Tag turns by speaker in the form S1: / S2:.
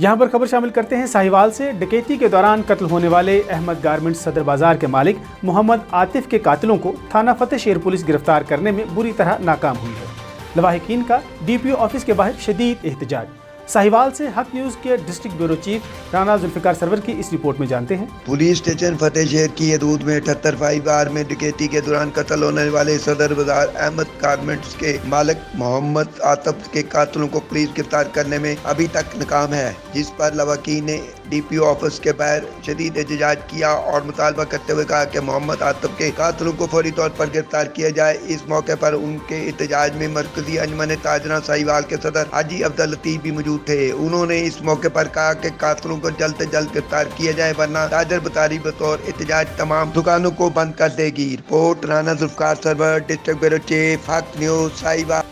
S1: यहाँ पर खबर शामिल करते हैं साहिवाल से। डकैती के दौरान कत्ल होने वाले अहमद गारमेंट्स सदर बाजार के मालिक मोहम्मद आतिफ के कातिलों को थाना फतेह शेर पुलिस गिरफ्तार करने में बुरी तरह नाकाम हुई है। लवाहिकीन का DPO ऑफिस के बाहर शदीद एहतजाज। साहिवाल से हक न्यूज़ के district bureau chief Rana Zulfiqar Sarwar की इस रिपोर्ट में जानते हैं।
S2: पुलिस स्टेशन फतेह शहर की हदूद में 78 बार में डकैती के दौरान कत्ल होने वाले सदर बाजार अहमद गारमेंट्स के मालिक मोहम्मद आतिफ के कातिलों को पुलिस गिरफ्तार करने में अभी तक नाकाम है, जिस पर लवाहिकीन ने DPO ऑफिस के बाहर शदीद एहतजाज किया और मुतालबा करते हुए कहा कि मोहम्मद आतिफ के कातिलों को फौरी तौर पर गिरफ्तार किया जाए। इस मौके पर उनके एहतजाज में मरकजी अंजुमन ताजरा साहिवाल के सदर हाजी अब्दुल लतीफ भी मौजूद थे। उन्होंने इस मौके पर कहा कि कातिलों को जल्द से जल्द गिरफ्तार किया जाए, वरना ताजर बतारी बतौर एहतजाज तमाम दुकानों को बंद कर देगी। Report Rana Zulfiqar Sarwar, district bureau chief, Haq news, Sahiwal.